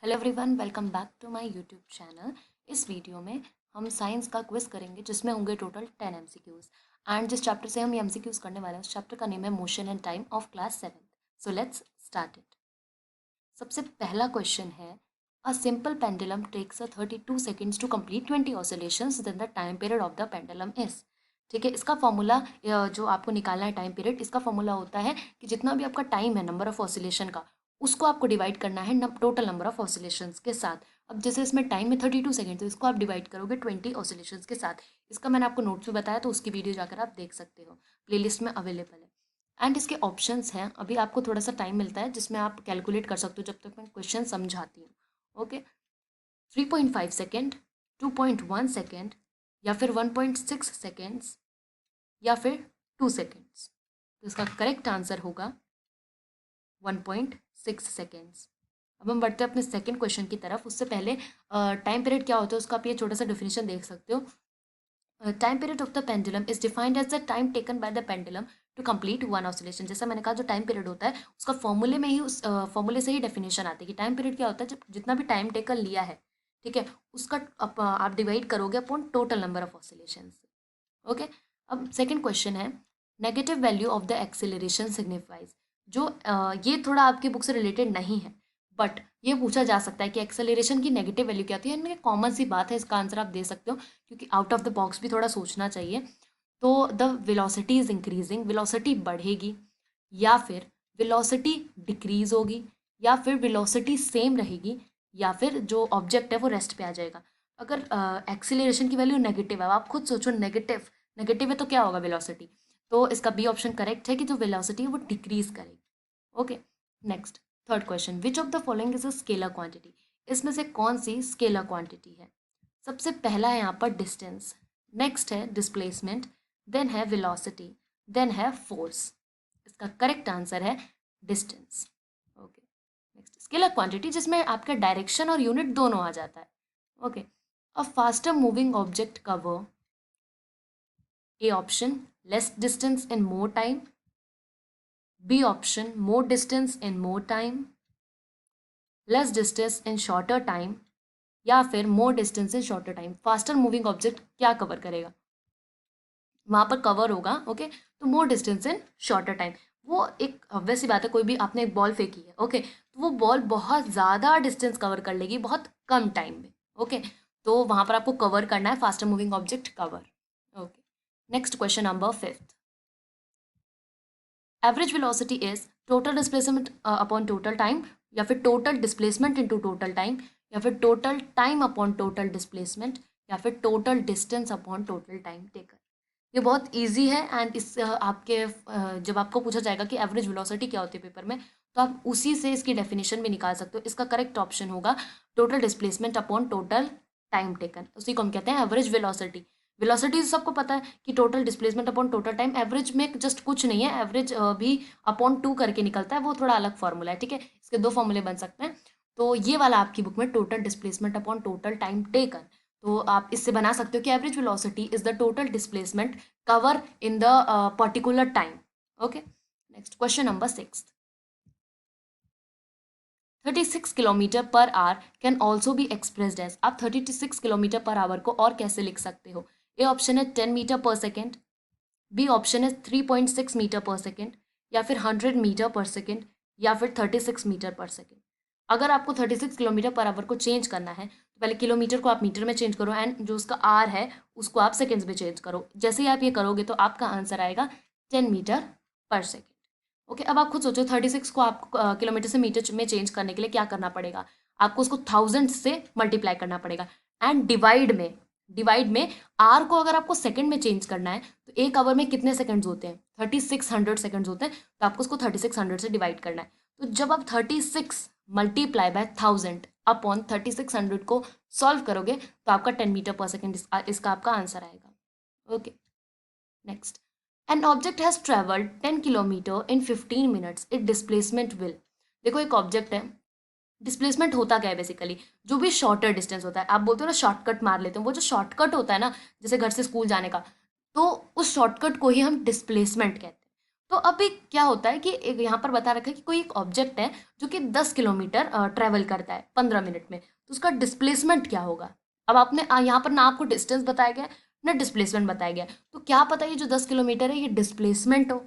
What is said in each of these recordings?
Hello everyone, welcome back to my YouTube channel. इस video में हम साइंस का क्विज करेंगे जिसमें होंगे टोटल 10 एमसीक्यूज। एंड जिस चैप्टर से हम एमसीक्यूज करने वाले हैं उस चैप्टर का नेम है motion and time of class 7। So let's start it. सबसे पहला क्वेश्चन है, a simple pendulum takes 32 seconds to complete 20 oscillations, then the time period of the pendulum is. ठीक है, इसका फॉर्मूला जो आपको निकालना है टाइम पीरियड, इसका फॉर्मूला होता है कि जितना भी आपका टाइम है नंबर ऑफ ऑसिलेशन का, उसको आपको डिवाइड करना है टोटल नंबर ऑफ ऑसिलेशंस के साथ। अब जैसे इसमें टाइम में 32 सेकेंड, तो इसको आप डिवाइड करोगे 20 ऑसिलेशंस के साथ। इसका मैंने आपको नोट्स में बताया, तो उसकी वीडियो जाकर आप देख सकते हो, प्लेलिस्ट में अवेलेबल है। एंड इसके ऑप्शंस हैं, अभी आपको थोड़ा सा टाइम मिलता है जिसमें आप कैलकुलेट कर सकते हो जब तक मैं क्वेश्चन समझाती हूँ। ओके, 3.5 सेकेंड, 2.1 सेकेंड, या फिर 1.6 सेकेंड्स, या फिर 2 सेकेंड्स। तो इसका करेक्ट आंसर होगा 1.6 सेकेंड्स। अब हम बढ़ते हैं अपने सेकेंड क्वेश्चन की तरफ। उससे पहले टाइम पीरियड क्या होता है उसका आप ये छोटा सा डेफिनेशन देख सकते हो। Time period of the pendulum is defined as the time taken by the pendulum to complete one oscillation. जैसा मैंने कहा, जो टाइम पीरियड होता है उसका फॉर्मूले में ही, उस फॉर्मूले से ही डेफिनेशन आती है कि टाइम पीरियड क्या होता है। जब जितना भी टाइम टेकन लिया है, ठीक है, उसका आप डिवाइड करोगे upon total number of oscillation. Okay, अब सेकेंड क्वेश्चन है, negative value of the acceleration signifies. जो ये थोड़ा आपकी बुक से रिलेटेड नहीं है, बट ये पूछा जा सकता है कि एक्सेलरेशन की नेगेटिव वैल्यू क्या होती है। इनमें कॉमन सी बात है, इसका आंसर आप दे सकते हो, क्योंकि आउट ऑफ द बॉक्स भी थोड़ा सोचना चाहिए। तो the velocity is increasing, velocity बढ़ेगी, या फिर वेलोसिटी डिक्रीज होगी, या फिर वेलोसिटी सेम रहेगी, या फिर जो ऑब्जेक्ट है वो रेस्ट पे आ जाएगा। अगर एक्सीलरेशन की वैल्यू नेगेटिव है, अब आप खुद सोचो, नेगेटिव नेगेटिव है तो क्या होगा, वेलोसिटी। तो इसका बी ऑप्शन करेक्ट है कि जो वेलोसिटी है वो डिक्रीज करेगी। Okay, next third question, which of the following is a scalar quantity. इसमें से कौन सी स्केलर क्वांटिटी है। सबसे पहला है यहाँ पर डिस्टेंस, नेक्स्ट है डिस्प्लेसमेंट, देन है वेलोसिटी, देन है फोर्स। इसका करेक्ट आंसर है distance. Okay, next scalar quantity, जिसमें आपका डायरेक्शन और यूनिट दोनों आ जाता है। Okay, a faster moving object cover, A option less distance in more time, B option more distance in more time, less distance in shorter time, या फिर more distance in shorter time. Faster moving object क्या cover करेगा, वहां पर cover होगा, okay, तो मोर distance in shorter time. वो एक वैसी बात है, कोई भी आपने एक बॉल फेंकी है, ओके, तो वो बॉल बहुत ज़्यादा डिस्टेंस कवर कर लेगी बहुत कम टाइम में। ओके, तो वहां पर आपको कवर करना है faster moving object cover. Okay, next question number fifth, average velocity is total displacement upon total time, या फिर total displacement into total time, या फिर total time upon total displacement, या फिर total distance upon total time taken. ये बहुत easy है, and इस आपके जब आपको पूछा जाएगा कि एवरेज वेलोसिटी क्या होती है पेपर में, तो आप उसी से इसकी डेफिनेशन भी निकाल सकते हो। इसका करेक्ट ऑप्शन होगा total displacement upon total time taken, उसी को हम कहते हैं एवरेज वेलोसिटी। वेलोसिटी सबको पता है कि total displacement upon total time, average में जस्ट कुछ नहीं है, एवरेज भी अपॉन 2 करके निकलता है, वो थोड़ा अलग फॉर्मूला है। ठीक है, इसके दो फॉर्मूले बन सकते हैं। तो ये वाला आपकी बुक में total displacement upon total time taken, तो आप इससे बना सकते हो कि average velocity is the total displacement cover in the particular time. Okay, next question number six, 36 kilometre per hour can also be expressed as. आप 36 kilometre per our को और कैसे लिख सकते हो। ए ऑप्शन है 10 metre per second, B option है 3.6 metre per second, या फिर 100 मीटर पर सेकेंड, या फिर 36 मीटर पर सेकेंड। अगर आपको 36 किलोमीटर पर आवर को चेंज करना है, तो पहले किलोमीटर को आप मीटर में चेंज करो, एंड जो उसका आर है उसको आप सेकेंड्स में चेंज करो। जैसे ही आप ये करोगे तो आपका आंसर आएगा 10 मीटर पर सेकेंड। ओके, अब आप खुद सोचो, 36 को आप किलोमीटर से मीटर में चेंज करने के लिए क्या करना पड़ेगा, आपको उसको थाउजेंड से मल्टीप्लाई करना पड़ेगा, एंड डिवाइड में आर को अगर आपको सेकंड में चेंज करना है, तो एक आवर में कितने सेकंड्स होते हैं, 3600 सेकंड्स होते हैं, तो आपको उसको 3600 से डिवाइड करना है। तो जब आप 36 मल्टीप्लाई बाय 1000 अपॉन 3600 को सॉल्व करोगे, तो आपका 10 मीटर पर सेकेंड इसका आपका आंसर आएगा। Okay, next, an object has travelled 10 kilometre in 15 minutes, it displacement will. देखो, एक ऑब्जेक्ट है, डिस्प्लेसमेंट होता क्या है बेसिकली, जो भी शॉर्टर डिस्टेंस होता है, आप बोलते हो ना शॉर्टकट मार लेते हो, वो जो शॉर्टकट होता है ना, जैसे घर से स्कूल जाने का, तो उस शॉर्टकट को ही हम डिस्प्लेसमेंट कहते हैं। तो अभी क्या होता है कि एक यहाँ पर बता रखा है कि कोई एक ऑब्जेक्ट है जो कि 10 किलोमीटर ट्रेवल करता है 15 मिनट में, तो उसका डिस्प्लेसमेंट क्या होगा। अब आपने यहाँ पर ना आपको डिस्टेंस बताया गया है, ना डिस्प्लेसमेंट बताया गया है, तो क्या पता ये जो 10 किलोमीटर है ये डिस्प्लेसमेंट हो।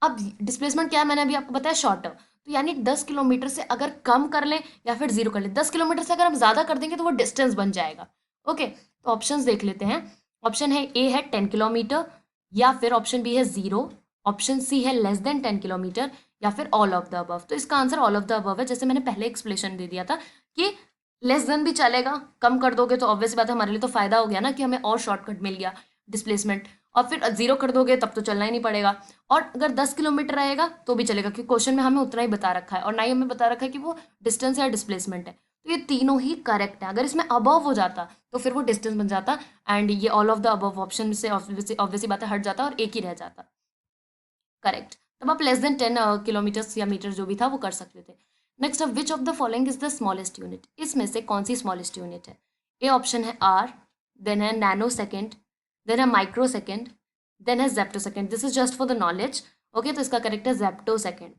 अब डिस्प्लेसमेंट क्या है मैंने अभी आपको बताया, शॉर्टर, तो यानी 10 किलोमीटर से अगर कम कर लें या फिर जीरो कर लें, 10 किलोमीटर से अगर हम ज़्यादा कर देंगे तो वो डिस्टेंस बन जाएगा। ओके, तो ऑप्शंस देख लेते हैं। ऑप्शन है ए है 10 किलोमीटर, या फिर ऑप्शन बी है जीरो, ऑप्शन सी है लेस देन 10 किलोमीटर, या फिर ऑल ऑफ द अबव। तो इसका answer all of the above है। जैसे मैंने पहले एक्सप्लेनेशन दे दिया था कि लेस देन भी चलेगा, कम कर दोगे तो ऑब्वियस बात है हमारे लिए तो फायदा हो गया ना कि हमें और शॉर्टकट मिल गया डिस्प्लेसमेंट, और फिर जीरो कर दोगे तब तो चलना ही नहीं पड़ेगा। और अगर 10 किलोमीटर रहेगा तो भी चलेगा क्योंकि क्वेश्चन में हमें उतना ही बता रखा है, और ना ही हमें बता रखा है कि वो डिस्टेंस या डिस्प्लेसमेंट है। तो ये तीनों ही करेक्ट है। अगर इसमें अबव हो जाता तो फिर वो डिस्टेंस बन जाता, एंड ये all of the above option से ऑब्वियसली बात है हट जाता और एक ही रह जाता। करेक्ट। तब आप लेस देन 10 किलोमीटर्स या मीटर जो भी था वो कर सकते थे। नेक्स्ट, अब which of the following is the smallest unit, इसमें से कौन सी स्मॉलेस्ट यूनिट है। ए ऑप्शन है आर, देन है नैनो सेकेंड, देन है माइक्रो सेकेंड, देन है Zepto second. This is just for the knowledge. Okay, तो इसका करेक्ट है जेप्टो सेकेंड।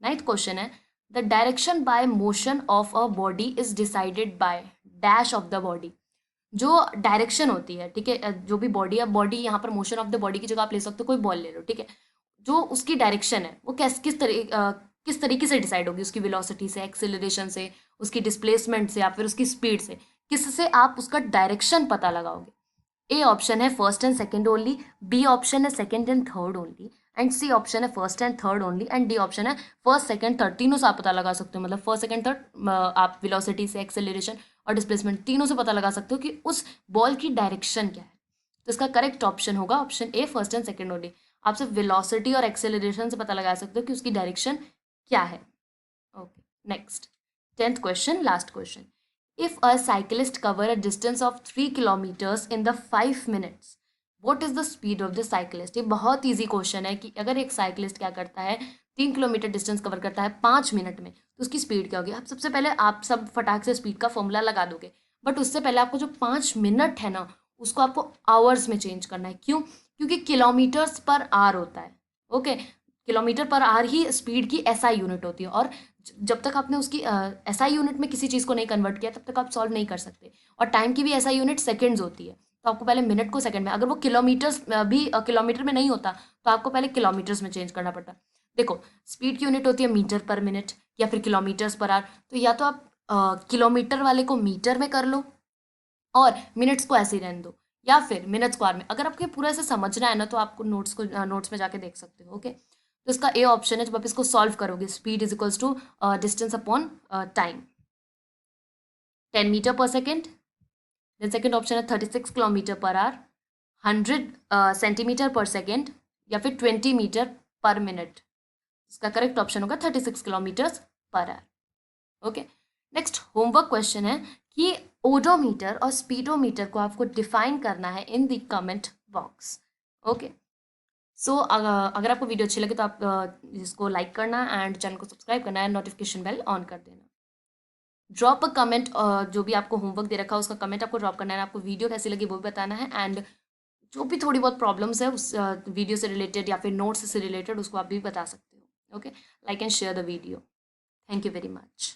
नाइन्थ क्वेश्चन है, the direction by motion of a body is decided by dash of the body. जो direction होती है, ठीक है, जो भी बॉडी है, बॉडी यहाँ पर मोशन ऑफ द बॉडी की जगह आप ले सकते हो कोई बॉल ले लो, ठीक है, जो उसकी डायरेक्शन है वो किस तरीके से डिसाइड होगी, उसकी वेलोसिटी से, एक्सेलरेशन से, उसकी डिस्प्लेसमेंट से, या फिर उसकी स्पीड से, किससे आप उसका डायरेक्शन पता लगाओगे। ए ऑप्शन है first and second only, B option है second and third only, and C option है first and third only, and D option है फर्स्ट सेकंड थर्ड। तीनों से आप पता लगा सकते हो, मतलब फर्स्ट सेकंड थर्ड आप वेलोसिटी से, एक्सेलरेशन और डिस्प्लेसमेंट तीनों से पता लगा सकते हो कि उस बॉल की डायरेक्शन क्या है। तो इसका करेक्ट ऑप्शन होगा option A first and second only. आप सिर्फ वेलोसिटी और एक्सेलरेशन से पता लगा सकते हो कि उसकी डायरेक्शन क्या है। Okay, next 10th question, last question. If a cyclist cover a distance of 3 kilometers in the 5 minutes, what is the speed of the cyclist? ये बहुत ईजी क्वेश्चन है कि अगर एक साइकिलिस्ट क्या करता है, 3 किलोमीटर डिस्टेंस कवर करता है 5 मिनट में, तो उसकी स्पीड क्या होगी। अब सबसे पहले आप सब फटाक से स्पीड का फॉर्मूला लगा दोगे, बट उससे पहले आपको जो 5 मिनट है ना उसको आपको आवर्स में चेंज करना है। क्यों? क्योंकि किलोमीटर्स पर आवर होता है। Okay, kilometre per our he speed की एसआई यूनिट होती है, और जब तक आपने उसकी एसआई यूनिट में किसी चीज़ को नहीं कन्वर्ट किया तब तक आप सॉल्व नहीं कर सकते। और टाइम की भी एसआई यूनिट सेकंड्स होती है, तो आपको पहले मिनट को सेकंड में, अगर वो किलोमीटर्स भी किलोमीटर में नहीं होता तो आपको पहले किलोमीटर्स में चेंज करना पड़ता। देखो, स्पीड की यूनिट होती है मीटर पर मिनट या फिर किलोमीटर्स पर आवर, तो या तो आप किलोमीटर वाले को मीटर में कर लो और मिनट्स को ऐसे ही रहने दो, या फिर मिनट्स को आवर में। अगर आपको पूरा ऐसे समझना है ना तो आपको नोट्स में जाके देख सकते हो। ओके, तो इसका ए ऑप्शन है। जब आप इसको सॉल्व करोगे, speed is equals to distance upon time, 10 metre per second. Then second option है 36 किलोमीटर पर आवर, 100 सेंटीमीटर पर सेकेंड, या फिर 20 मीटर पर मिनट। इसका करेक्ट ऑप्शन होगा 36 kilometres per hour. Okay, next homework question है कि ओडोमीटर और स्पीडोमीटर को आपको डिफाइन करना है in the comment box. Okay, so अगर आपको वीडियो अच्छी लगे तो आप इसको लाइक करना एंड चैनल को सब्सक्राइब करना है, नोटिफिकेशन बेल ऑन कर देना। ड्रॉप अ कमेंट, जो भी आपको होमवर्क दे रखा है उसका कमेंट आपको ड्रॉप करना है, आपको वीडियो कैसी लगी वो भी बताना है, एंड जो भी थोड़ी बहुत प्रॉब्लम्स है उस वीडियो से रिलेटेड या फिर नोट्स से रिलेटेड उसको आप भी बता सकते हो। Okay, like and share the video. Thank you very much.